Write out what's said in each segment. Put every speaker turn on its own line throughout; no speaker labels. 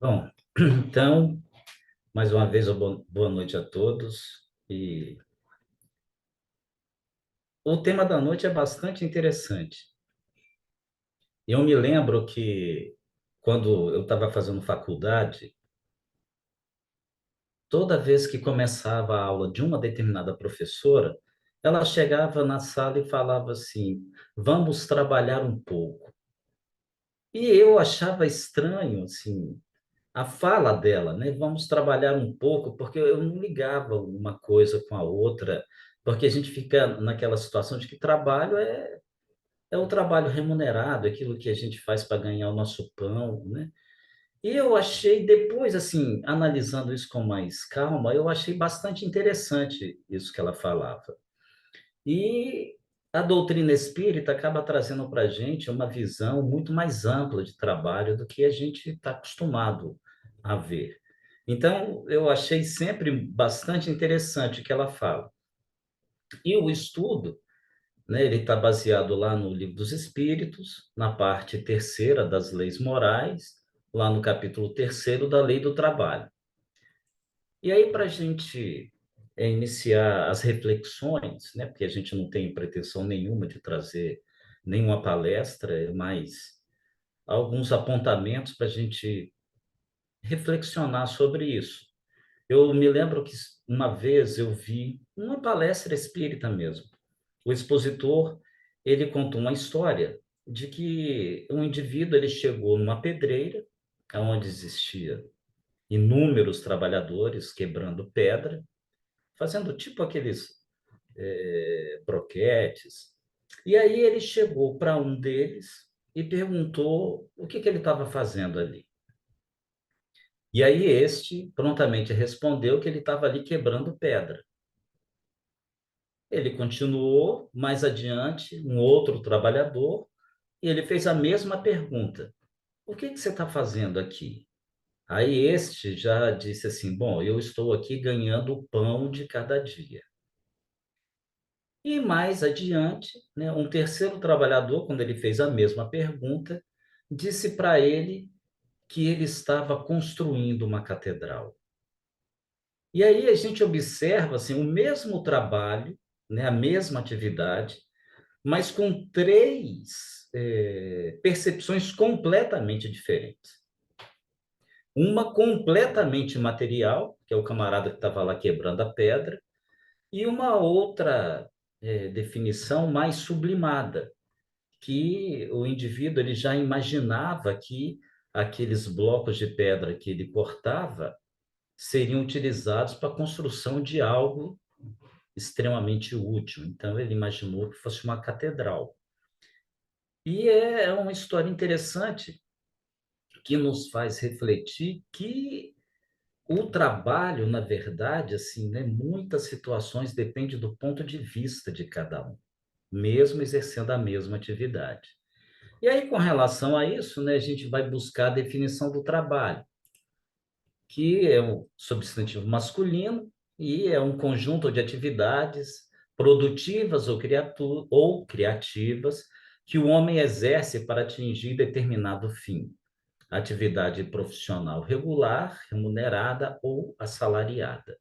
Bom, então, mais uma vez, boa noite a todos. E o tema da noite é bastante interessante. Eu me lembro que, quando eu estava fazendo faculdade, toda vez que começava a aula de uma determinada professora, ela chegava na sala e falava assim: vamos trabalhar um pouco. E eu achava estranho, assim, a fala dela, né? Vamos trabalhar um pouco, porque eu não ligava uma coisa com a outra, porque a gente fica naquela situação de que trabalho é o trabalho remunerado, aquilo que a gente faz para ganhar o nosso pão, né? E eu achei, depois, assim, analisando isso com mais calma, eu achei bastante interessante isso que ela falava. E a doutrina espírita acaba trazendo para a gente uma visão muito mais ampla de trabalho do que a gente está acostumado a ver. Então, eu achei sempre bastante interessante o que ela fala. E o estudo, né, ele está baseado lá no Livro dos Espíritos, na parte terceira das leis morais, lá no capítulo terceiro da Lei do Trabalho. E aí, para a gente iniciar as reflexões, né, porque a gente não tem pretensão nenhuma de trazer nenhuma palestra, mas alguns apontamentos para a gente reflexionar sobre isso. Eu me lembro que uma vez eu vi uma palestra espírita mesmo. O expositor, ele contou uma história de que um indivíduo ele chegou numa pedreira, onde existia inúmeros trabalhadores quebrando pedra, fazendo tipo aqueles broquetes. E aí ele chegou para um deles e perguntou o que ele estava fazendo ali. E aí este prontamente respondeu que ele estava ali quebrando pedra. Ele continuou mais adiante, um outro trabalhador, e ele fez a mesma pergunta: o que você está fazendo aqui? Aí este já disse assim: bom, eu estou aqui ganhando o pão de cada dia. E mais adiante, né, um terceiro trabalhador, quando ele fez a mesma pergunta, disse para ele que ele estava construindo uma catedral. E aí a gente observa assim, o mesmo trabalho, né, a mesma atividade, mas com três percepções completamente diferentes. Uma completamente material, que é o camarada que estava lá quebrando a pedra, e uma outra definição mais sublimada, que o indivíduo ele já imaginava que aqueles blocos de pedra que ele cortava seriam utilizados para a construção de algo extremamente útil. Então, ele imaginou que fosse uma catedral. E é uma história interessante que nos faz refletir que o trabalho, na verdade, assim, né, muitas situações depende do ponto de vista de cada um, mesmo exercendo a mesma atividade. E aí, com relação a isso, né, a gente vai buscar a definição do trabalho, que é um substantivo masculino e é um conjunto de atividades produtivas ou criativas que o homem exerce para atingir determinado fim. Atividade profissional regular, remunerada ou assalariada.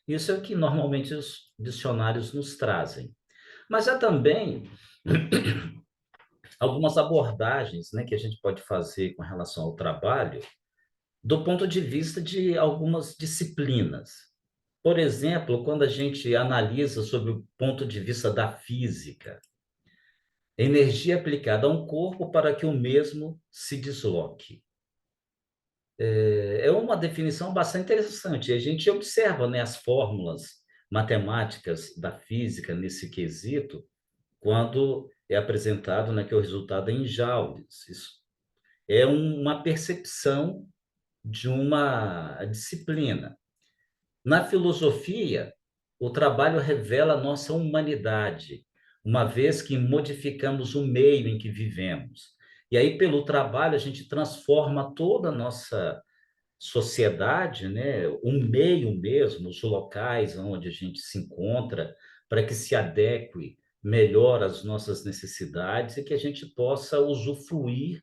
Isso é o que normalmente os dicionários nos trazem. Mas há também algumas abordagens, né, que a gente pode fazer com relação ao trabalho, do ponto de vista de algumas disciplinas. Por exemplo, quando a gente analisa sobre o ponto de vista da física, energia aplicada a um corpo para que o mesmo se desloque. É uma definição bastante interessante. A gente observa, né, as fórmulas matemáticas da física nesse quesito, quando é apresentado, né, que é o resultado em joules. Isso é uma percepção de uma disciplina. Na filosofia, o trabalho revela a nossa humanidade, uma vez que modificamos o meio em que vivemos. E aí, pelo trabalho, a gente transforma toda a nossa sociedade, né, o meio mesmo, os locais onde a gente se encontra, para que se adeque melhor às nossas necessidades e que a gente possa usufruir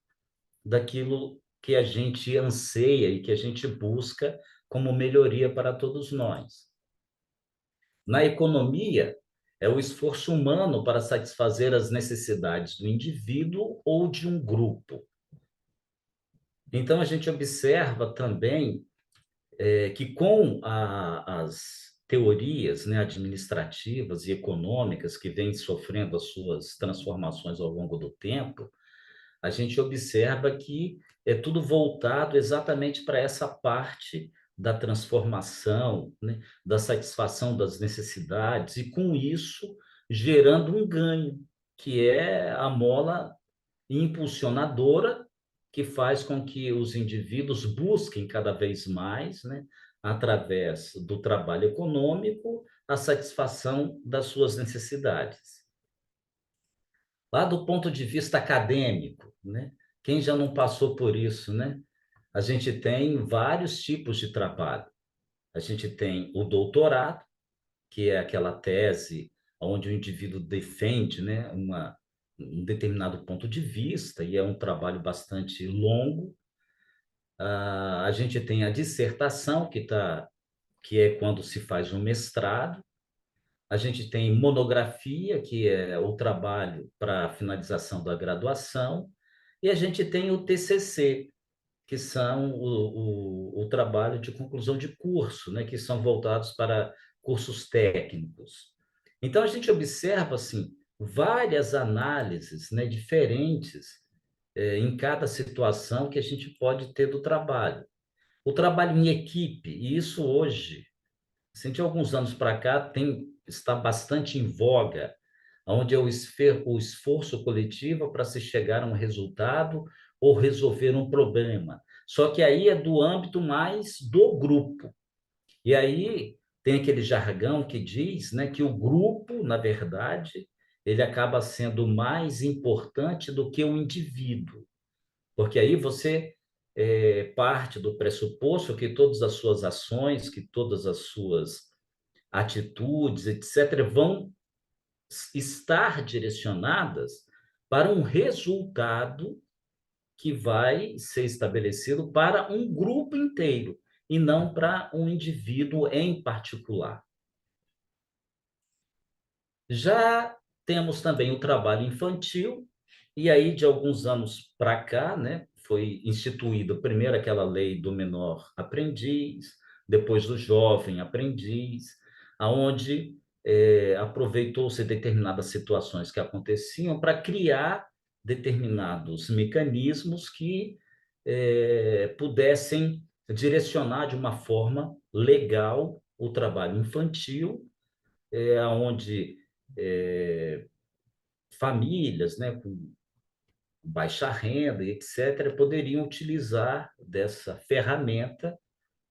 daquilo que a gente anseia e que a gente busca como melhoria para todos nós. Na economia, é o esforço humano para satisfazer as necessidades do indivíduo ou de um grupo. Então, a gente observa também que com as teorias, né, administrativas e econômicas que vêm sofrendo as suas transformações ao longo do tempo, a gente observa que é tudo voltado exatamente para essa parte da transformação, né, da satisfação das necessidades, e com isso gerando um ganho, que é a mola impulsionadora que faz com que os indivíduos busquem cada vez mais, né, através do trabalho econômico, a satisfação das suas necessidades. Lá do ponto de vista acadêmico, né? Quem já não passou por isso, né? A gente tem vários tipos de trabalho. A gente tem o doutorado, que é aquela tese onde o indivíduo defende, né, um determinado ponto de vista, e é um trabalho bastante longo. A gente tem a dissertação, que é quando se faz um mestrado. A gente tem monografia, que é o trabalho para a finalização da graduação, e a gente tem o TCC, que são o trabalho de conclusão de curso, né, que são voltados para cursos técnicos. Então, a gente observa assim, várias análises, né, diferentes em cada situação que a gente pode ter do trabalho. O trabalho em equipe, e isso hoje, assim, de alguns anos para cá, está bastante em voga, onde é o esforço coletivo para se chegar a um resultado ou resolver um problema. Só que aí é do âmbito mais do grupo. E aí tem aquele jargão que diz, né, que o grupo, na verdade, ele acaba sendo mais importante do que o indivíduo. Porque aí você parte do pressuposto que todas as suas ações, que todas as suas atitudes, etc., vão estar direcionadas para um resultado que vai ser estabelecido para um grupo inteiro e não para um indivíduo em particular. Já temos também o trabalho infantil, e aí de alguns anos para cá, né, foi instituída primeiro aquela lei do menor aprendiz, depois do jovem aprendiz, aonde aproveitou-se determinadas situações que aconteciam para criar determinados mecanismos que pudessem direcionar de uma forma legal o trabalho infantil, onde famílias, né, com baixa renda, etc., poderiam utilizar dessa ferramenta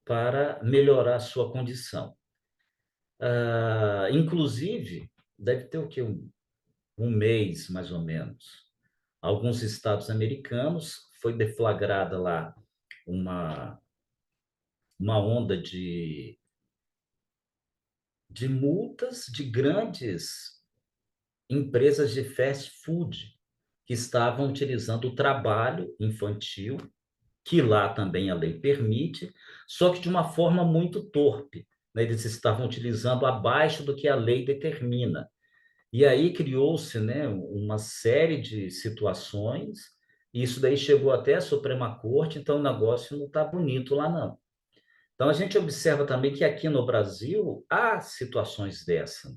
para melhorar a sua condição. Inclusive, deve ter o quê? Um mês, mais ou menos. Alguns estados americanos foi deflagrada lá uma, uma onda de multas de grandes empresas de fast food que estavam utilizando o trabalho infantil, que lá também a lei permite, só que de uma forma muito torpe, né? Eles estavam utilizando abaixo do que a lei determina. E aí criou-se, né, uma série de situações, e isso daí chegou até a Suprema Corte, então o negócio não está bonito lá, não. Então a gente observa também que aqui no Brasil há situações dessa,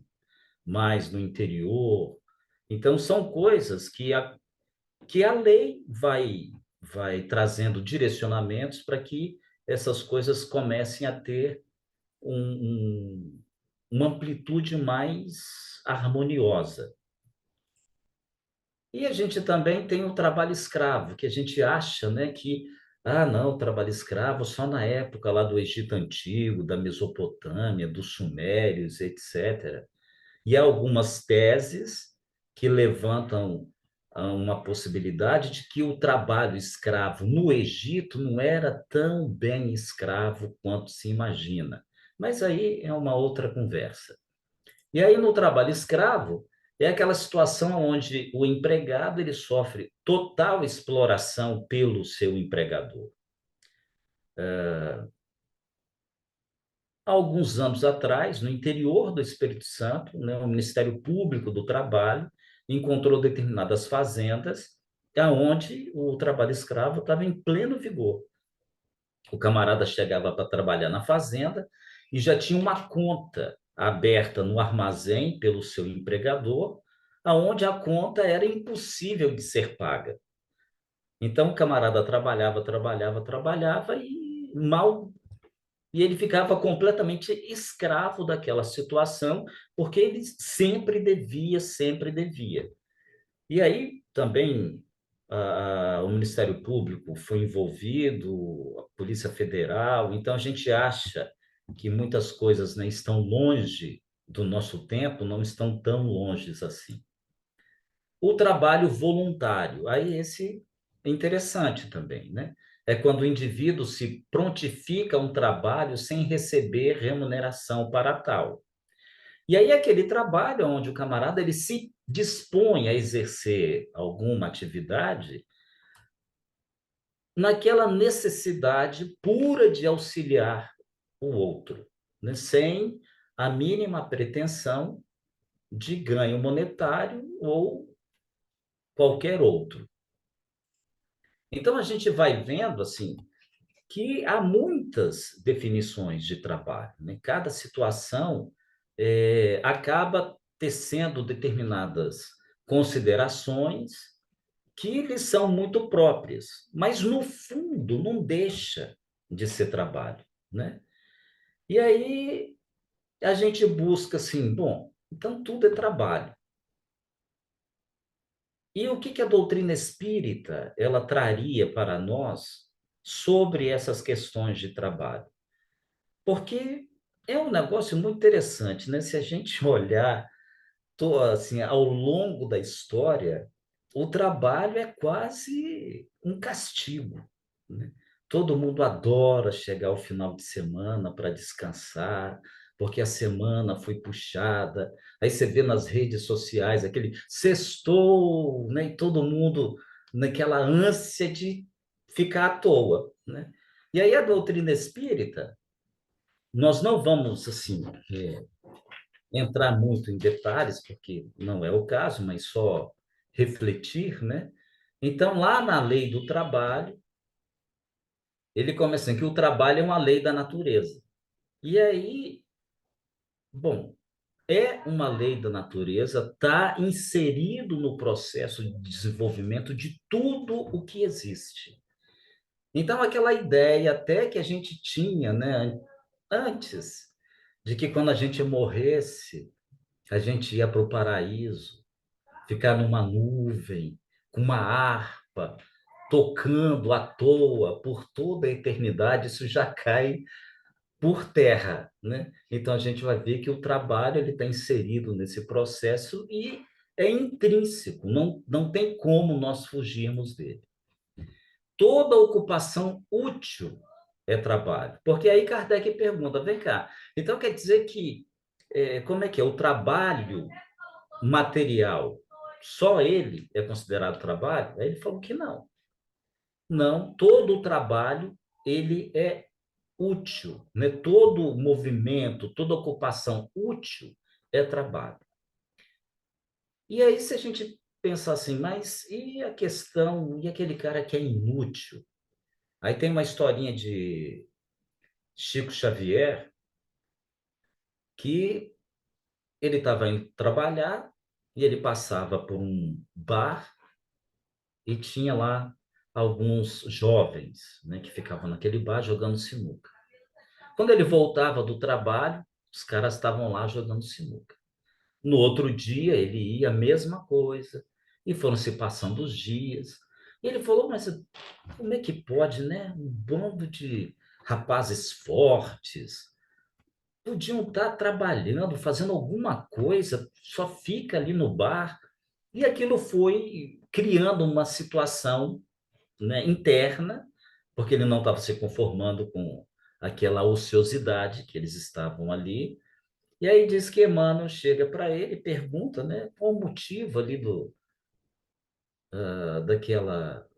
mais no interior. Então são coisas que a lei vai trazendo direcionamentos para que essas coisas comecem a ter uma amplitude mais harmoniosa. E a gente também tem o trabalho escravo, que a gente acha, né, que, não, o trabalho escravo só na época lá do Egito Antigo, da Mesopotâmia, dos Sumérios, etc. E há algumas teses que levantam uma possibilidade de que o trabalho escravo no Egito não era tão bem escravo quanto se imagina. Mas aí é uma outra conversa. E aí, no trabalho escravo, É aquela situação onde o empregado ele sofre total exploração pelo seu empregador. Há alguns anos atrás, no interior do Espírito Santo, né, o Ministério Público do Trabalho encontrou determinadas fazendas onde o trabalho escravo estava em pleno vigor. O camarada chegava para trabalhar na fazenda e já tinha uma conta aberta no armazém pelo seu empregador, aonde a conta era impossível de ser paga. Então o camarada trabalhava e mal e ele ficava completamente escravo daquela situação, porque ele sempre devia, sempre devia. E aí também o Ministério Público foi envolvido, a Polícia Federal, então a gente acha que muitas coisas, né, estão longe do nosso tempo, não estão tão longe assim. O trabalho voluntário, aí esse é interessante também, né? É quando o indivíduo se prontifica a um trabalho sem receber remuneração para tal. E aí aquele trabalho onde o camarada ele se dispõe a exercer alguma atividade naquela necessidade pura de auxiliar o outro, né? Sem a mínima pretensão de ganho monetário ou qualquer outro. Então a gente vai vendo assim que há muitas definições de trabalho, né? Cada situação acaba tecendo determinadas considerações que lhes são muito próprias, mas no fundo não deixa de ser trabalho, né? E aí a gente busca assim, bom, então tudo é trabalho. E o que que a doutrina espírita ela traria para nós sobre essas questões de trabalho? Porque é um negócio muito interessante, né? Se a gente olhar assim, ao longo da história, o trabalho é quase um castigo, né? Todo mundo adora chegar ao final de semana para descansar, porque a semana foi puxada. Aí você vê nas redes sociais aquele sextou, né? E todo mundo naquela ânsia de ficar à toa, né? E aí a doutrina espírita, nós não vamos assim entrar muito em detalhes, porque não é o caso, mas só refletir, né? Então, lá na lei do trabalho, ele começa assim, que o trabalho é uma lei da natureza. E aí, bom, é uma lei da natureza, está inserido no processo de desenvolvimento de tudo o que existe. Então, aquela ideia até que a gente tinha, né, antes, de que quando a gente morresse, a gente ia para o paraíso, ficar numa nuvem, com uma harpa, tocando à toa por toda a eternidade, isso já cai por terra, né? Então a gente vai ver que o trabalho ele está inserido nesse processo e é intrínseco, não tem como nós fugirmos dele. Toda ocupação útil é trabalho. Porque aí Kardec pergunta, vem cá, então quer dizer que, como é que é? O trabalho material, só ele é considerado trabalho? Aí ele falou que não. Não, todo o trabalho ele é útil, né? Todo movimento, toda ocupação útil é trabalho. E aí se a gente pensar assim, mas e a questão, e aquele cara que é inútil? Aí tem uma historinha de Chico Xavier que ele estava indo trabalhar e ele passava por um bar e tinha lá alguns jovens, né, que ficavam naquele bar jogando sinuca. Quando ele voltava do trabalho, os caras estavam lá jogando sinuca. No outro dia, ele ia a mesma coisa, e foram se passando os dias. E ele falou, mas como é que pode, né? Um bando de rapazes fortes, podiam estar trabalhando, fazendo alguma coisa, só fica ali no bar. E aquilo foi criando uma situação, né, interna, porque ele não estava se conformando com aquela ociosidade que eles estavam ali. E aí diz que Emmanuel chega para ele e pergunta, né, qual o motivo ali daquela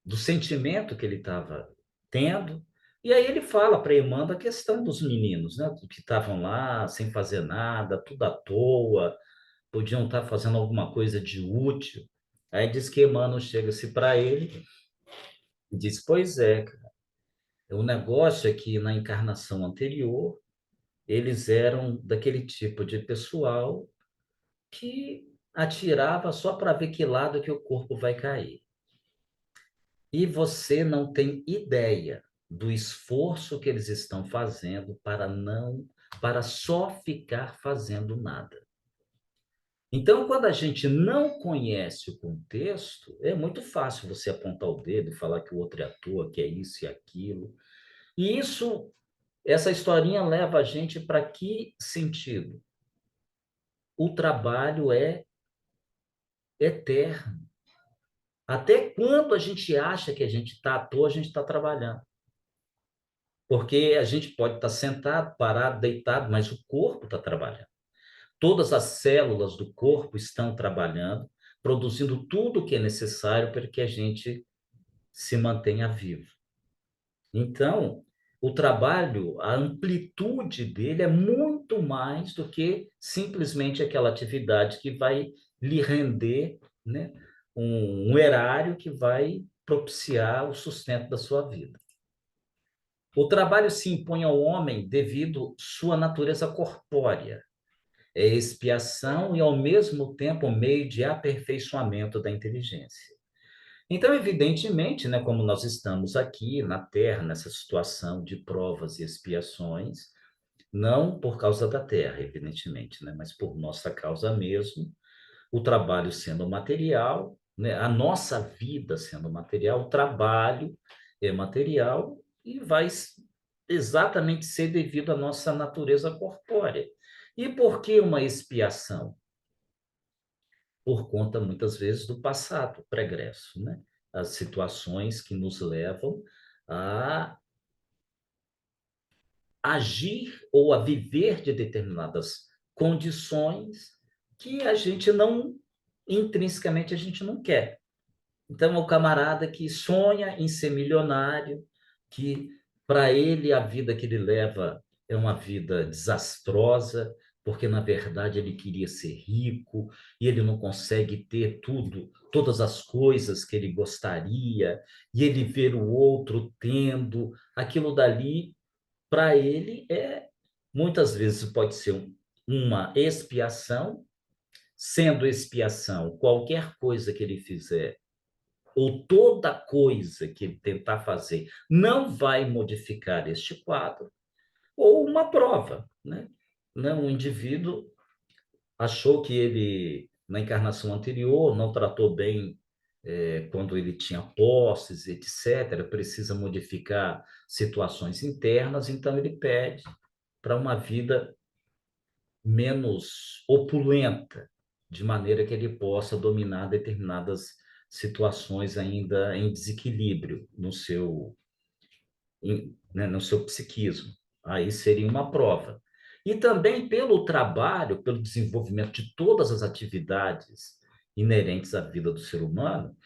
do sentimento que ele estava tendo. E aí ele fala para Emmanuel a questão dos meninos, né, que estavam lá sem fazer nada, tudo à toa, podiam estar fazendo alguma coisa de útil. Aí diz que Emmanuel chega-se para ele e diz: Pois é, o negócio é que na encarnação anterior eles eram daquele tipo de pessoal que atirava só para ver que lado que o corpo vai cair. E você não tem ideia do esforço que eles estão fazendo para só ficar fazendo nada. Então, quando a gente não conhece o contexto, é muito fácil você apontar o dedo e falar que o outro é à toa, que é isso e aquilo. E essa historinha leva a gente para que sentido? O trabalho é eterno. Até quando a gente acha que a gente está à toa, a gente está trabalhando. Porque a gente pode estar sentado, parado, deitado, mas o corpo está trabalhando. Todas as células do corpo estão trabalhando, produzindo tudo o que é necessário para que a gente se mantenha vivo. Então, o trabalho, a amplitude dele é muito mais do que simplesmente aquela atividade que vai lhe render, né, um erário que vai propiciar o sustento da sua vida. O trabalho se impõe ao homem devido sua natureza corpórea. É expiação e, ao mesmo tempo, meio de aperfeiçoamento da inteligência. Então, evidentemente, né, como nós estamos aqui na Terra, nessa situação de provas e expiações, não por causa da Terra, evidentemente, né, mas por nossa causa mesmo, o trabalho sendo material, né, a nossa vida sendo material, o trabalho é material e vai exatamente ser devido à nossa natureza corpórea. E por que uma expiação? Por conta, muitas vezes, do passado pregresso, né? As situações que nos levam a agir ou a viver de determinadas condições que a gente não, intrinsecamente, a gente não quer. Então, é o camarada que sonha em ser milionário, que para ele a vida que ele leva é uma vida desastrosa, porque na verdade ele queria ser rico e ele não consegue ter tudo, todas as coisas que ele gostaria, e ele ver o outro tendo, aquilo dali, para ele muitas vezes pode ser uma expiação, sendo expiação qualquer coisa que ele fizer ou toda coisa que ele tentar fazer não vai modificar este quadro, ou uma prova, né? Um indivíduo achou que ele, na encarnação anterior, não tratou bem quando ele tinha posses, etc., precisa modificar situações internas, então ele pede para uma vida menos opulenta, de maneira que ele possa dominar determinadas situações ainda em desequilíbrio no seu psiquismo. Aí seria uma prova. E também pelo trabalho, pelo desenvolvimento de todas as atividades inerentes à vida do ser humano,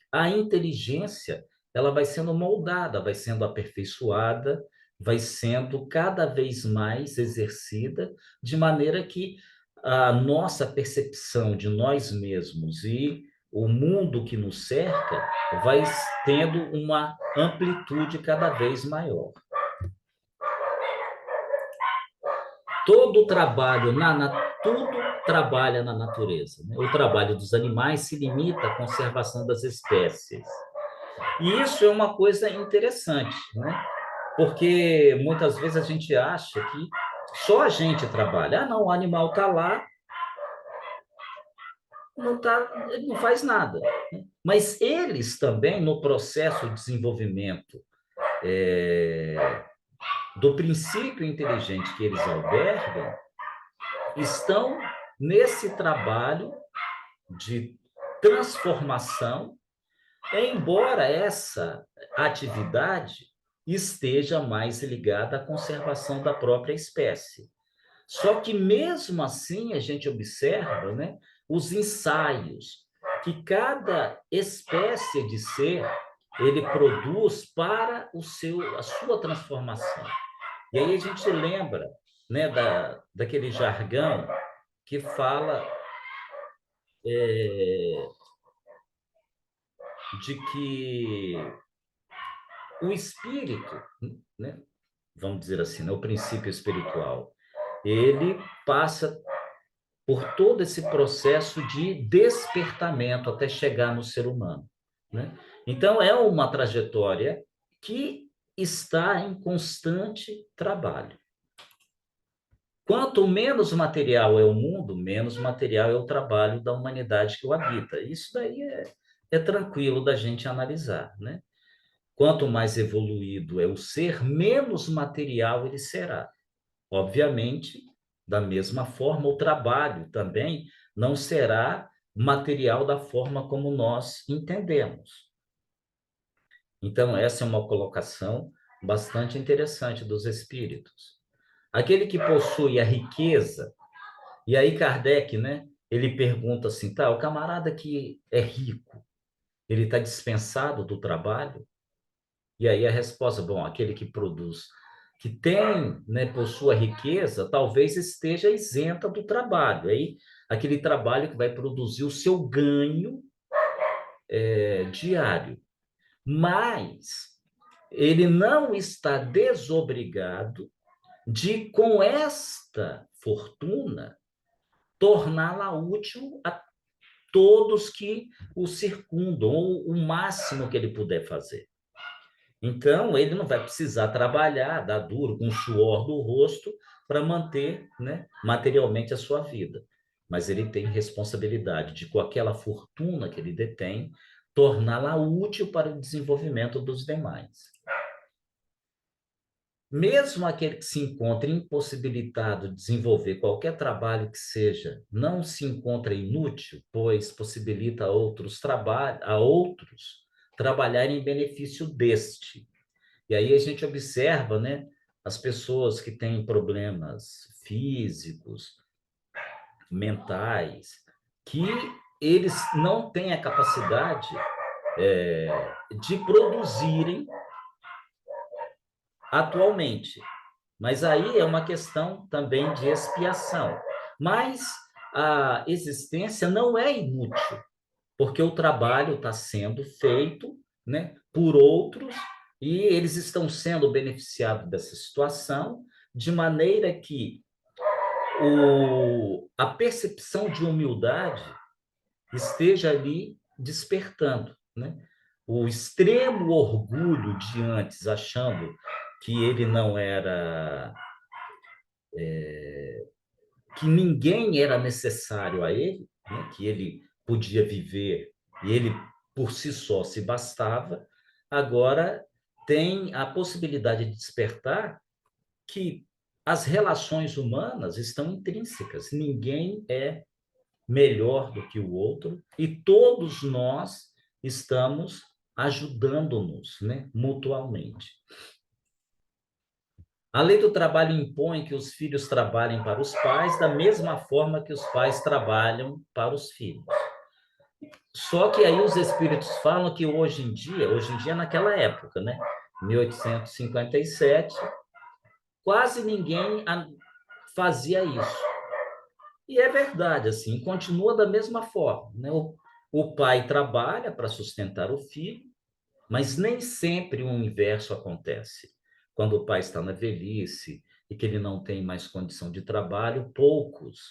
a inteligência ela vai sendo moldada, vai sendo aperfeiçoada, vai sendo cada vez mais exercida, de maneira que a nossa percepção de nós mesmos e o mundo que nos cerca vai tendo uma amplitude cada vez maior. Todo trabalho tudo trabalha na natureza, né? O trabalho dos animais se limita à conservação das espécies. E isso é uma coisa interessante, né? Porque muitas vezes a gente acha que só a gente trabalha. Ah, não, o animal está lá, ele não faz nada. Né? Mas eles também, no processo de desenvolvimento do princípio inteligente que eles albergam, estão nesse trabalho de transformação, embora essa atividade esteja mais ligada à conservação da própria espécie. Só que mesmo assim a gente observa, né, os ensaios que cada espécie de ser ele produz para a sua transformação. E aí a gente lembra, né, daquele jargão que fala de que o espírito, né, vamos dizer assim, né, o princípio espiritual, ele passa por todo esse processo de despertamento até chegar no ser humano, né? Então, é uma trajetória que está em constante trabalho. Quanto menos material é o mundo, menos material é o trabalho da humanidade que o habita. Isso daí é tranquilo da gente analisar, né? Quanto mais evoluído é o ser, menos material ele será. Obviamente, da mesma forma, o trabalho também não será material da forma como nós entendemos. Então, essa é uma colocação bastante interessante dos espíritos. Aquele que possui a riqueza, e aí Kardec, né, ele pergunta assim, tá, o camarada que é rico, ele está dispensado do trabalho? E aí a resposta, bom, aquele que produz, que tem, né, por sua riqueza, talvez esteja isenta do trabalho. Aí, aquele trabalho que vai produzir o seu ganho diário. Mas ele não está desobrigado de, com esta fortuna, torná-la útil a todos que o circundam, ou o máximo que ele puder fazer. Então, ele não vai precisar trabalhar, dar duro, com o suor do rosto, para manter, né, materialmente a sua vida. Mas ele tem responsabilidade de, com aquela fortuna que ele detém, torná-la útil para o desenvolvimento dos demais. Mesmo aquele que se encontra impossibilitado de desenvolver qualquer trabalho que seja, não se encontra inútil, pois possibilita a outros trabalharem em benefício deste. E aí a gente observa, né, as pessoas que têm problemas físicos, mentais, que eles não têm a capacidade de produzirem atualmente. Mas aí é uma questão também de expiação. Mas a existência não é inútil, porque o trabalho está sendo feito, né, por outros e eles estão sendo beneficiados dessa situação, de maneira que a percepção de humildade esteja ali despertando, né? O extremo orgulho de antes, achando que ele não era, que ninguém era necessário a ele, né? Que ele podia viver e ele por si só se bastava, agora tem a possibilidade de despertar que as relações humanas estão intrínsecas, ninguém é melhor do que o outro e todos nós estamos ajudando-nos, né, mutuamente. A lei do trabalho impõe que os filhos trabalhem para os pais da mesma forma que os pais trabalham para os filhos. Só que aí os espíritos falam que hoje em dia naquela época, né, 1857, quase ninguém fazia isso. E é verdade, assim, continua da mesma forma, né? O pai trabalha para sustentar o filho, mas nem sempre o inverso acontece. Quando o pai está na velhice e que ele não tem mais condição de trabalho, poucos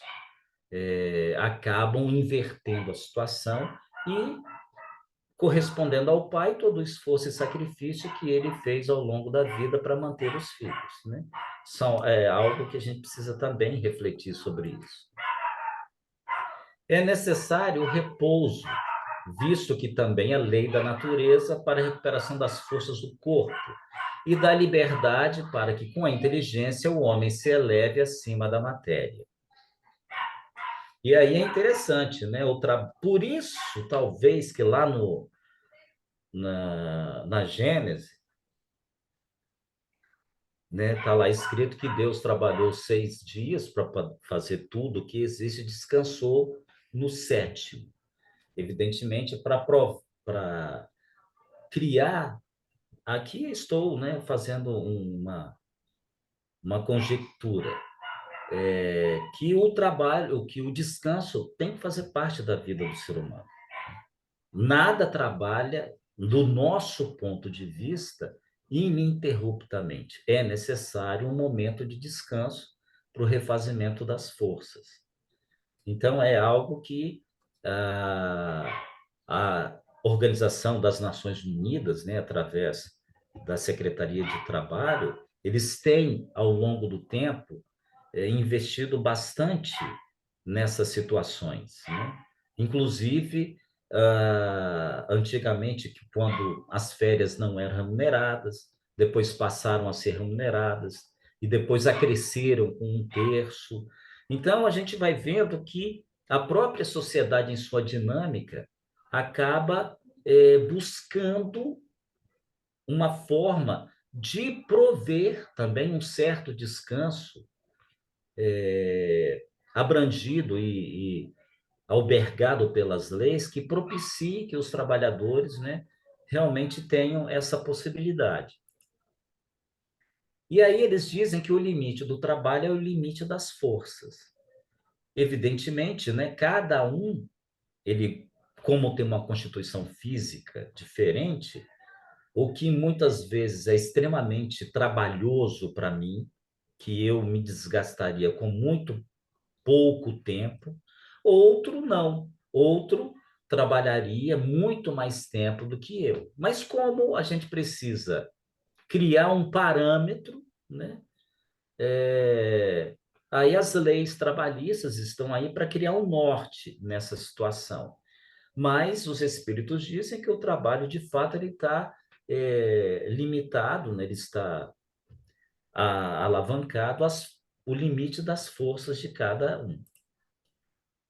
acabam invertendo a situação e correspondendo ao pai todo o esforço e sacrifício que ele fez ao longo da vida para manter os filhos, né? É algo que a gente precisa também refletir sobre isso. É necessário o repouso, visto que também é lei da natureza para a recuperação das forças do corpo e da liberdade para que, com a inteligência, o homem se eleve acima da matéria. E aí é interessante, né? Por isso, talvez, que lá na Gênese, né? Está lá escrito que Deus trabalhou 6 dias para fazer tudo o que existe e descansou no sétimo. Evidentemente, para criar, aqui estou, né, fazendo uma conjectura, que o trabalho, que o descanso tem que fazer parte da vida do ser humano. Nada trabalha, do nosso ponto de vista, ininterruptamente. É necessário um momento de descanso para o refazimento das forças. Então, é algo que a Organização das Nações Unidas, né, através da Secretaria de Trabalho, eles têm, ao longo do tempo, investido bastante nessas situações, né? Inclusive, antigamente, quando as férias não eram remuneradas, depois passaram a ser remuneradas, e depois acresceram com 1/3. Então, a gente vai vendo que a própria sociedade, em sua dinâmica, acaba buscando uma forma de prover também um certo descanso, abrangido e albergado pelas leis, que propicie que os trabalhadores, né, realmente tenham essa possibilidade. E aí eles dizem que o limite do trabalho é o limite das forças. Evidentemente, né, cada um, ele, como tem uma constituição física diferente, o que muitas vezes é extremamente trabalhoso para mim, que eu me desgastaria com muito pouco tempo, outro não. Outro trabalharia muito mais tempo do que eu. Mas como a gente precisa criar um parâmetro, né? Aí as leis trabalhistas estão aí para criar um norte nessa situação. Mas os espíritos dizem que o trabalho, de fato, ele está limitado, né? Ele está alavancado o limite das forças de cada um.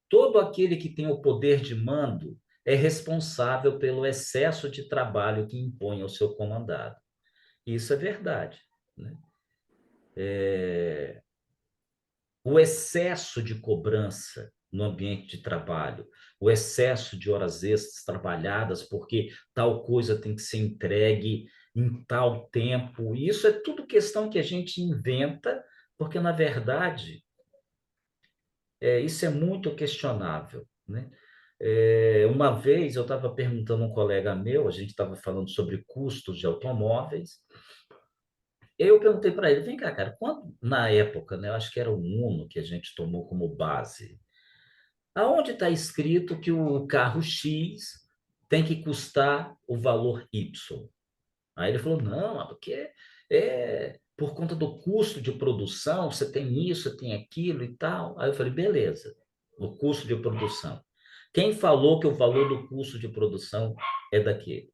Todo aquele que tem o poder de mando é responsável pelo excesso de trabalho que impõe ao seu comandado. Isso é verdade, né? O excesso de cobrança no ambiente de trabalho, o excesso de horas extras trabalhadas, porque tal coisa tem que ser entregue em tal tempo, isso é tudo questão que a gente inventa, porque, na verdade, isso é muito questionável, né? Uma vez eu estava perguntando a um colega meu, a gente estava falando sobre custos de automóveis, eu perguntei para ele, vem cá, cara, quando, na época, né, eu acho que era o Uno que a gente tomou como base, aonde está escrito que o carro X tem que custar o valor Y? Aí ele falou, não, é porque por conta do custo de produção, você tem isso, tem aquilo e tal. Aí eu falei, beleza, o custo de produção. Quem falou que o valor do custo de produção é daquele?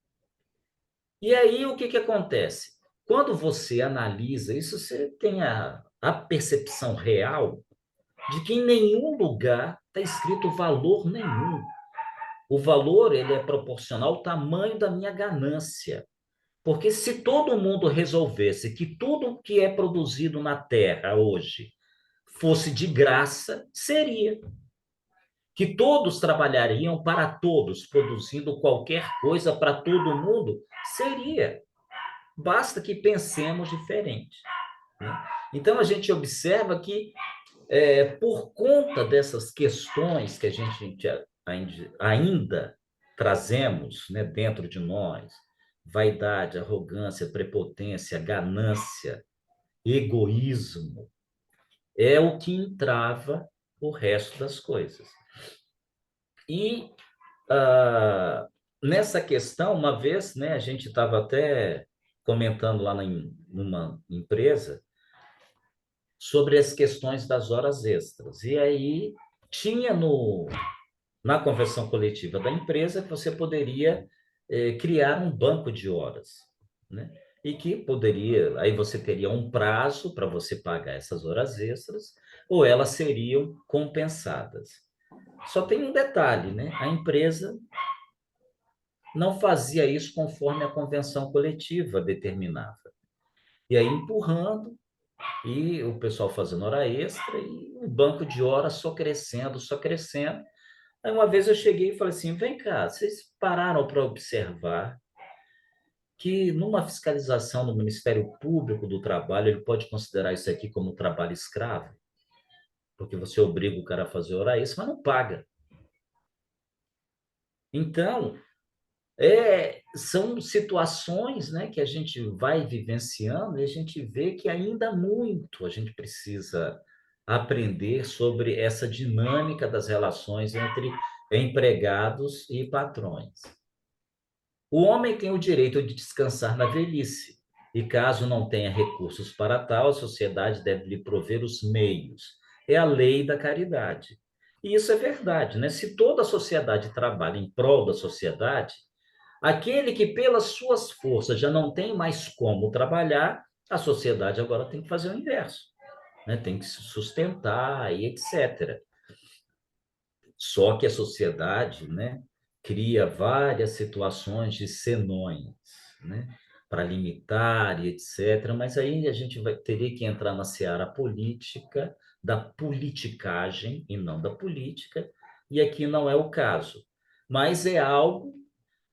E aí o que que acontece? Quando você analisa isso, você tem a percepção real de que em nenhum lugar está escrito valor nenhum. O valor, ele é proporcional ao tamanho da minha ganância. Porque se todo mundo resolvesse que tudo que é produzido na Terra hoje fosse de graça, seria. Que todos trabalhariam para todos, produzindo qualquer coisa para todo mundo, seria. Basta que pensemos diferente, né? Então, a gente observa que, por conta dessas questões que a gente ainda trazemos, né, dentro de nós, vaidade, arrogância, prepotência, ganância, egoísmo, é o que entrava o resto das coisas. E nessa questão, uma vez, né, a gente estava até comentando lá numa empresa sobre as questões das horas extras. E aí tinha na convenção coletiva da empresa que você poderia criar um banco de horas, né? E que poderia, aí você teria um prazo para você pagar essas horas extras, ou elas seriam compensadas. Só tem um detalhe, né? A empresa não fazia isso conforme a convenção coletiva determinava. E aí empurrando, e o pessoal fazendo hora extra, e o banco de hora só crescendo, só crescendo. Aí uma vez eu cheguei e falei assim: vem cá, vocês pararam para observar que numa fiscalização do Ministério Público do Trabalho, ele pode considerar isso aqui como trabalho escravo? Porque você obriga o cara a fazer hora extra, mas não paga. Então, são situações, né, que a gente vai vivenciando e a gente vê que ainda muito a gente precisa aprender sobre essa dinâmica das relações entre empregados e patrões. O homem tem o direito de descansar na velhice, e caso não tenha recursos para tal, a sociedade deve lhe prover os meios. É a lei da caridade. E isso é verdade, né? Se toda a sociedade trabalha em prol da sociedade, aquele que pelas suas forças já não tem mais como trabalhar, a sociedade agora tem que fazer o inverso, né? Tem que se sustentar e etc. Só que a sociedade, né, cria várias situações de senões, né, para limitar e etc. Mas aí a gente teria que entrar na seara política, da politicagem e não da política, e aqui não é o caso. Mas é algo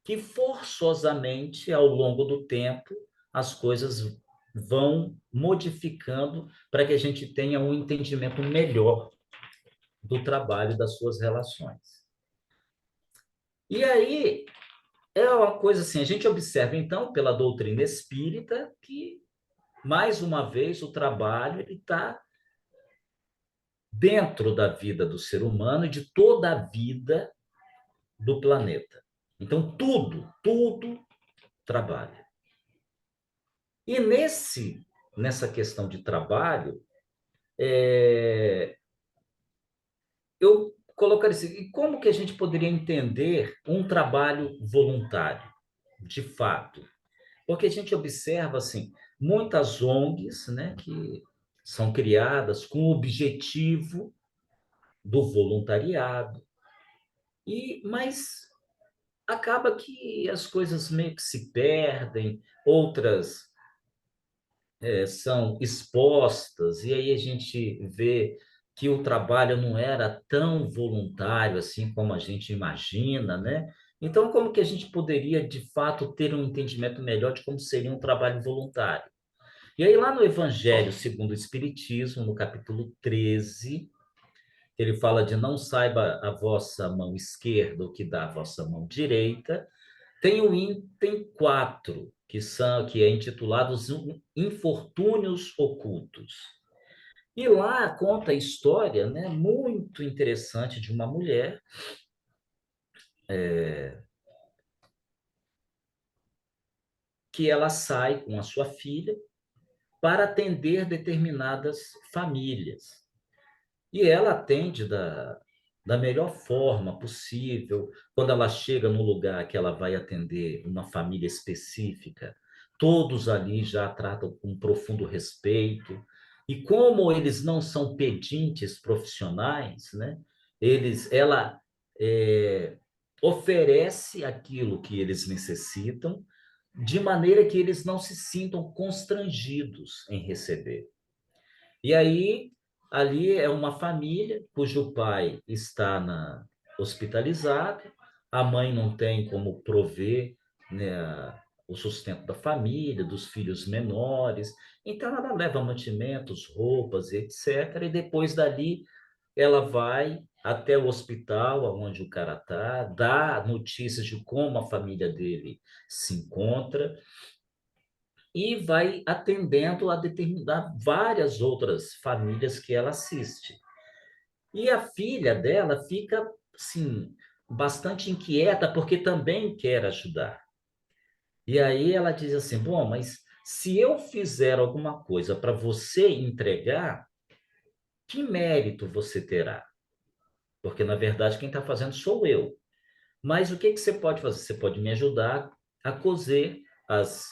que forçosamente, ao longo do tempo, as coisas vão modificando para que a gente tenha um entendimento melhor do trabalho e das suas relações. E aí é uma coisa assim, a gente observa então pela doutrina espírita que mais uma vez o trabalho ele está dentro da vida do ser humano e de toda a vida do planeta. Então tudo trabalha. E nessa questão de trabalho, eu colocaria assim, e como que a gente poderia entender um trabalho voluntário, de fato? Porque a gente observa assim, muitas ONGs, né, que são criadas com o objetivo do voluntariado, mas acaba que as coisas meio que se perdem, outras são expostas, e aí a gente vê que o trabalho não era tão voluntário assim como a gente imagina, né? Então, como que a gente poderia, de fato, ter um entendimento melhor de como seria um trabalho voluntário? E aí, lá no Evangelho segundo o Espiritismo, no capítulo 13, ele fala de não saiba a vossa mão esquerda o que dá a vossa mão direita, tem o item 4, que é intitulado Os Infortúnios Ocultos. E lá conta a história, né, muito interessante de uma mulher que ela sai com a sua filha para atender determinadas famílias. E ela atende da melhor forma possível. Quando ela chega no lugar que ela vai atender uma família específica, todos ali já a tratam com profundo respeito. E como eles não são pedintes profissionais, né? Ela oferece aquilo que eles necessitam, de maneira que eles não se sintam constrangidos em receber. E aí, ali é uma família cujo pai está hospitalizado, a mãe não tem como prover, né, o sustento da família, dos filhos menores, então ela leva mantimentos, roupas, etc. E depois dali ela vai até o hospital onde o cara está, dá notícias de como a família dele se encontra, e vai atendendo a determinar várias outras famílias que ela assiste. E a filha dela fica, assim, bastante inquieta, porque também quer ajudar. E aí ela diz assim: bom, mas se eu fizer alguma coisa para você entregar, que mérito você terá? Porque, na verdade, quem está fazendo sou eu. Mas o que que você pode fazer? Você pode me ajudar a coser as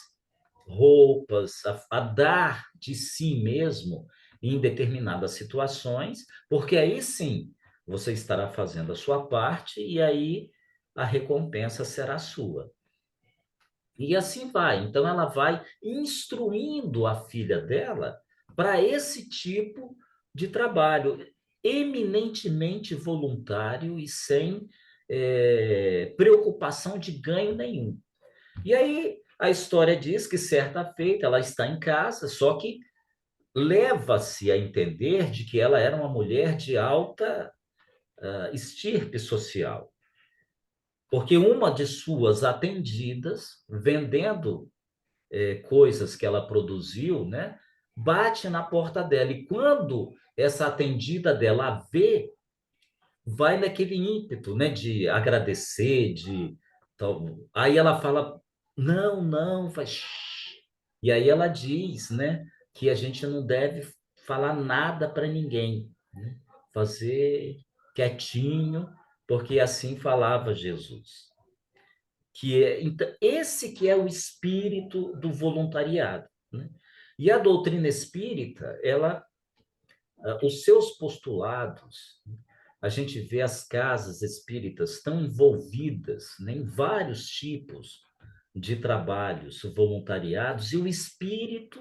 roupas, a dar de si mesmo em determinadas situações, porque aí sim você estará fazendo a sua parte e aí a recompensa será sua. E assim vai. Então, ela vai instruindo a filha dela para esse tipo de trabalho, eminentemente voluntário e sem preocupação de ganho nenhum. E aí, a história diz que, certa feita, ela está em casa, só que leva-se a entender de que ela era uma mulher de alta estirpe social, porque uma de suas atendidas, vendendo coisas que ela produziu, né, bate na porta dela. E quando essa atendida dela a vê, vai naquele ímpeto, né, de agradecer, de tal. Aí ela fala: não, não, faz. Shh. E aí ela diz, né, que a gente não deve falar nada para ninguém, né? Fazer quietinho, porque assim falava Jesus. Então, esse que é o espírito do voluntariado, né? E a doutrina espírita, os seus postulados, a gente vê as casas espíritas tão envolvidas, né, em vários tipos de trabalhos voluntariados, e o espírito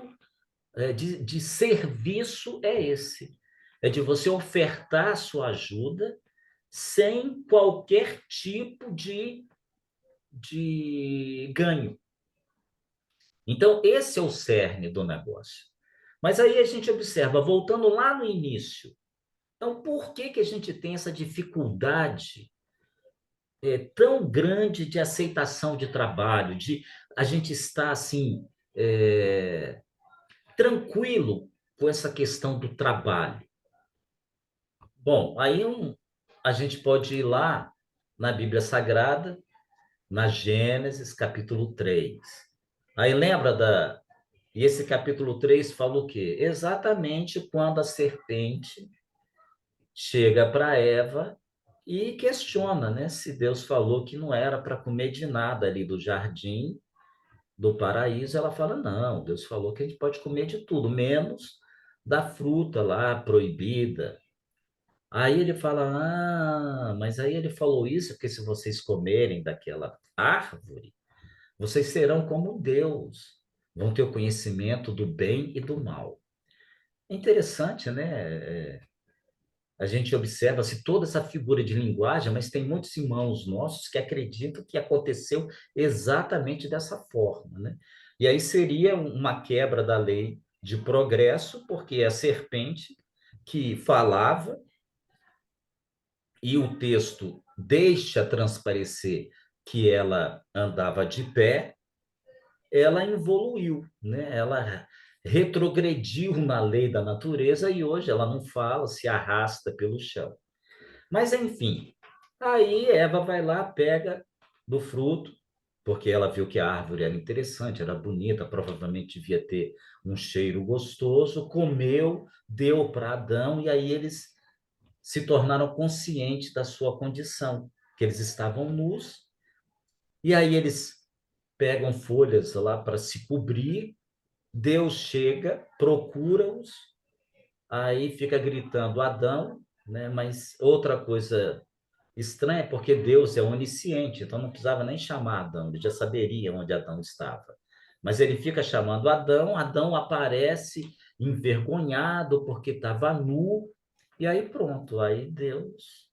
de serviço é esse, é de você ofertar sua ajuda sem qualquer tipo de ganho. Então, esse é o cerne do negócio. Mas aí a gente observa, voltando lá no início, então, por que que a gente tem essa dificuldade tão grande de aceitação de trabalho, de a gente estar assim, tranquilo com essa questão do trabalho? Bom, a gente pode ir lá na Bíblia Sagrada, na Gênesis, capítulo 3. Aí lembra E esse capítulo 3 fala o quê? Exatamente quando a serpente chega para Eva e questiona, né, se Deus falou que não era para comer de nada ali do jardim do paraíso. Ela fala: não, Deus falou que a gente pode comer de tudo, menos da fruta lá proibida. Aí ele fala: mas aí ele falou isso porque se vocês comerem daquela árvore, vocês serão como Deus, vão ter o conhecimento do bem e do mal. É interessante, né? A gente observa-se toda essa figura de linguagem, mas tem muitos irmãos nossos que acreditam que aconteceu exatamente dessa forma, né? E aí seria uma quebra da lei de progresso, porque é a serpente que falava e o texto deixa transparecer que ela andava de pé, ela evoluiu, né? Ela retrogrediu na lei da natureza e hoje ela não fala, se arrasta pelo chão. Mas, enfim, aí Eva vai lá, pega do fruto, porque ela viu que a árvore era interessante, era bonita, provavelmente devia ter um cheiro gostoso, comeu, deu para Adão, e aí eles se tornaram conscientes da sua condição, que eles estavam nus, e aí eles pegam folhas lá para se cobrir. Deus chega, procura-os, aí fica gritando Adão, né? Mas outra coisa estranha é porque Deus é onisciente, então não precisava nem chamar Adão, ele já saberia onde Adão estava. Mas ele fica chamando Adão, Adão aparece envergonhado porque estava nu, e aí pronto, aí Deus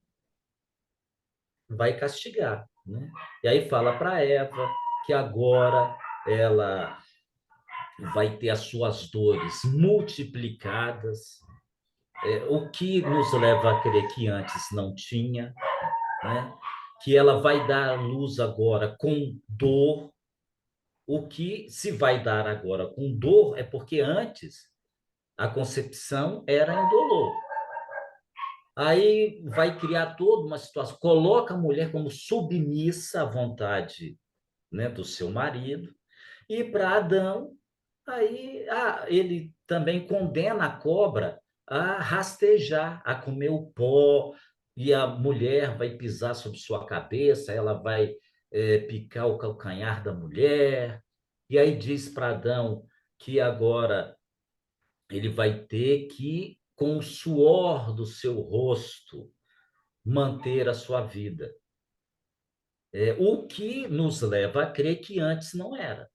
vai castigar, né? E aí fala para Eva que agora ela vai ter as suas dores multiplicadas, o que nos leva a crer que antes não tinha, né? Que ela vai dar à luz agora com dor. O que se vai dar agora com dor é porque antes a concepção era indolor. Aí vai criar toda uma situação, coloca a mulher como submissa à vontade, né, do seu marido, e para Adão, aí ele também condena a cobra a rastejar, a comer o pó, e a mulher vai pisar sobre sua cabeça, ela vai picar o calcanhar da mulher, e aí diz para Adão que agora ele vai ter que, com o suor do seu rosto, manter a sua vida. o que nos leva a crer que antes não era.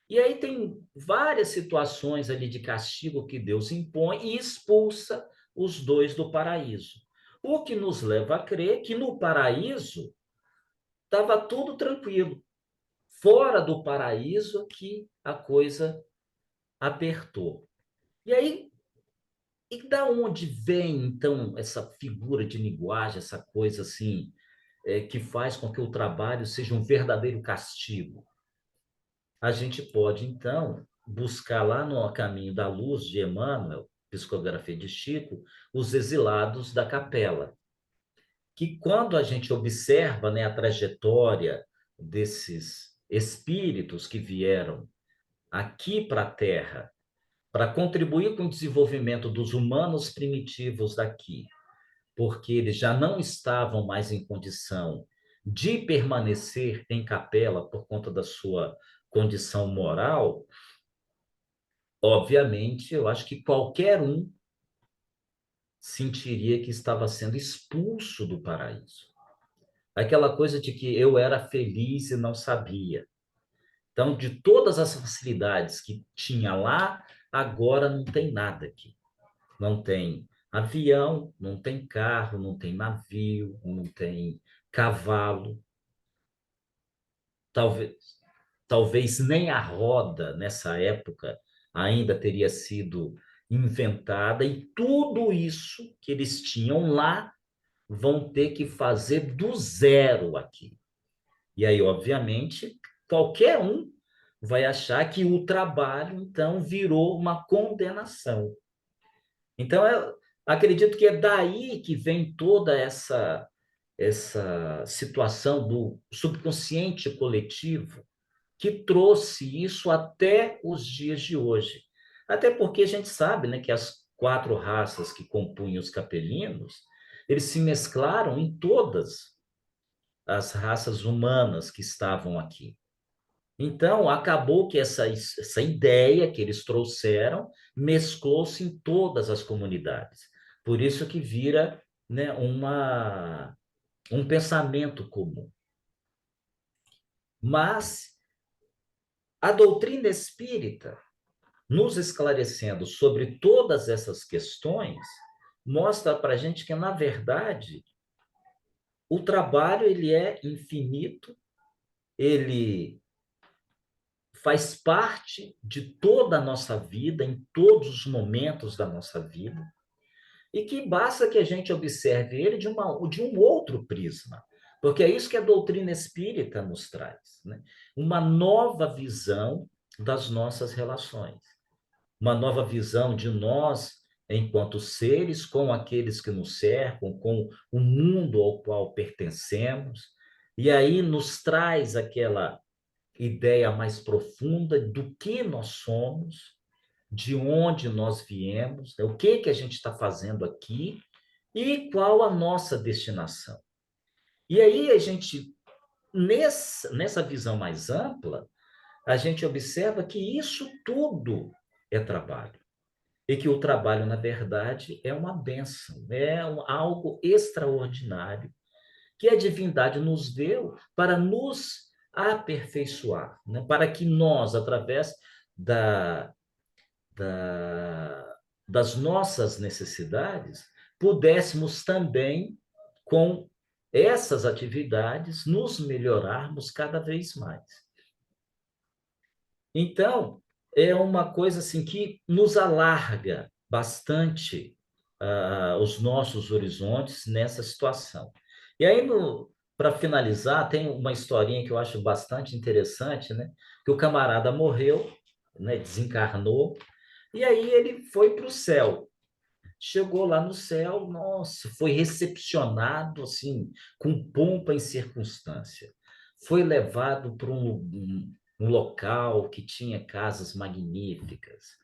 E aí tem várias situações ali de castigo que Deus impõe e expulsa os dois do paraíso. O que nos leva a crer que no paraíso estava tudo tranquilo. Fora do paraíso que a coisa apertou. E aí, e da onde vem, então, essa figura de linguagem, essa coisa assim, que faz com que o trabalho seja um verdadeiro castigo? A gente pode, então, buscar lá no Caminho da Luz de Emmanuel, Psicografia de Chico, os exilados da capela, que quando a gente observa, né, a trajetória desses espíritos que vieram aqui para a Terra para contribuir com o desenvolvimento dos humanos primitivos daqui, porque eles já não estavam mais em condição de permanecer em capela por conta da sua condição moral. Obviamente, eu acho que qualquer um sentiria que estava sendo expulso do paraíso. Aquela coisa de que eu era feliz e não sabia. Então, de todas as facilidades que tinha lá, agora não tem nada aqui. Não tem avião, não tem carro, não tem navio, não tem cavalo. Talvez, talvez nem a roda nessa época ainda teria sido inventada, e tudo isso que eles tinham lá vão ter que fazer do zero aqui. E aí, obviamente, qualquer um vai achar que o trabalho, então, virou uma condenação. Então, eu acredito que é daí que vem toda essa situação do subconsciente coletivo que trouxe isso até os dias de hoje. Até porque a gente sabe, né, que as quatro raças que compunham os capelinos, eles se mesclaram em todas as raças humanas que estavam aqui. Então, acabou que essa ideia que eles trouxeram mesclou-se em todas as comunidades. Por isso que vira, né, um pensamento comum. Mas a doutrina espírita, nos esclarecendo sobre todas essas questões, mostra para a gente que, na verdade, o trabalho ele é infinito, ele faz parte de toda a nossa vida, em todos os momentos da nossa vida, e que basta que a gente observe ele de um outro prisma, porque é isso que a doutrina espírita nos traz, né? Uma nova visão das nossas relações, uma nova visão de nós enquanto seres com aqueles que nos cercam, com o mundo ao qual pertencemos, e aí nos traz aquela ideia mais profunda do que nós somos, de onde nós viemos, né? O que que a gente está fazendo aqui e qual a nossa destinação. E aí a gente, nessa visão mais ampla, a gente observa que isso tudo é trabalho. E que o trabalho, na verdade, é uma bênção, é algo extraordinário que a divindade nos deu para nos aperfeiçoar, né? Para que nós, através da, da, das nossas necessidades, pudéssemos também, com essas atividades, nos melhorarmos cada vez mais. Então, é uma coisa assim que nos alarga bastante os nossos horizontes nessa situação. E aí, para finalizar, tem uma historinha que eu acho bastante interessante, né? Que o camarada morreu, né? Desencarnou, e aí ele foi para o céu. Chegou lá no céu, nossa, foi recepcionado assim, com pompa e circunstância. Foi levado para um local que tinha casas magníficas.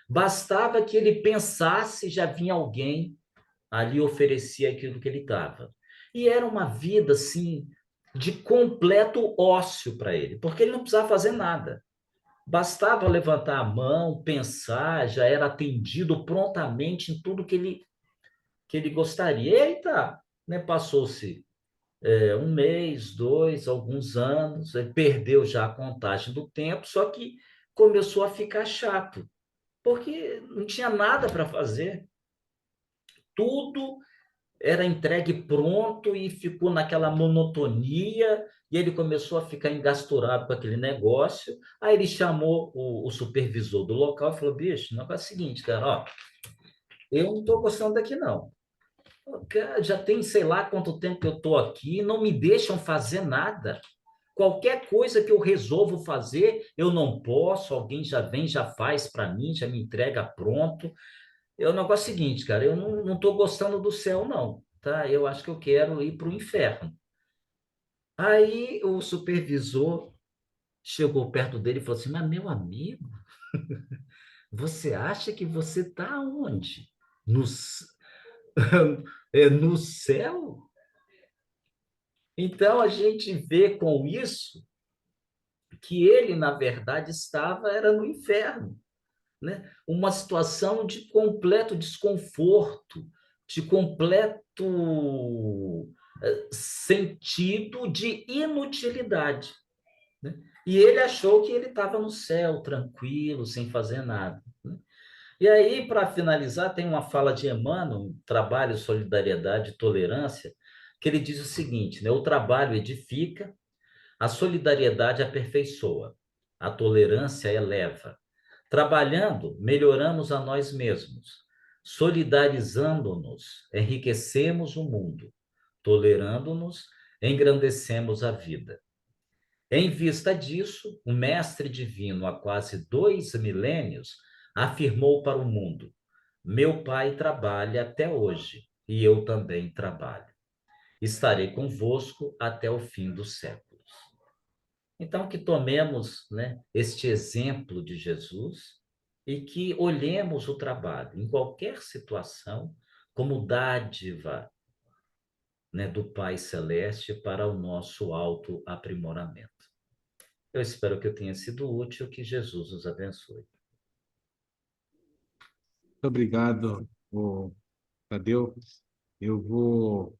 Bastava que ele pensasse, já vinha alguém ali oferecia aquilo que ele estava. E era uma vida assim de completo ócio para ele, porque ele não precisava fazer nada. Bastava levantar a mão, pensar, já era atendido prontamente em tudo que ele gostaria. Eita, né? Passou-se um mês, dois, alguns anos, ele perdeu já a contagem do tempo, só que começou a ficar chato, porque não tinha nada para fazer, tudo era entregue pronto e ficou naquela monotonia, e ele começou a ficar engasturado com aquele negócio. Aí ele chamou o supervisor do local e falou: bicho, o negócio é o seguinte, cara, ó, eu não estou gostando daqui, não. Cara, já tem sei lá quanto tempo que eu estou aqui, não me deixam fazer nada. Qualquer coisa que eu resolvo fazer, eu não posso, alguém já vem, já faz para mim, já me entrega pronto. É o negócio seguinte, cara, eu não estou gostando do céu, não, tá? Eu acho que eu quero ir para o inferno. Aí o supervisor chegou perto dele e falou assim: mas meu amigo, você acha que você está onde? No, no céu? Então a gente vê com isso que ele, na verdade, estava era no inferno, né? Uma situação de completo desconforto, de completo sentido de inutilidade, né? E ele achou que ele estava no céu, tranquilo, sem fazer nada, né? E aí, para finalizar, tem uma fala de Emmanuel, Trabalho, Solidariedade e Tolerância, que ele diz o seguinte, né? O trabalho edifica, a solidariedade aperfeiçoa, a tolerância eleva. Trabalhando, melhoramos a nós mesmos. Solidarizando-nos, enriquecemos o mundo. Tolerando-nos, engrandecemos a vida. Em vista disso, o Mestre Divino, há quase 2 milênios, afirmou para o mundo: Meu Pai trabalha até hoje, e eu também trabalho. Estarei convosco até o fim dos séculos. Então, que tomemos, né, este exemplo de Jesus e que olhemos o trabalho, em qualquer situação, como dádiva, né, do Pai Celeste para o nosso autoaprimoramento. Eu espero que eu tenha sido útil, que Jesus os abençoe.
Muito obrigado, Tadeu. Eu vou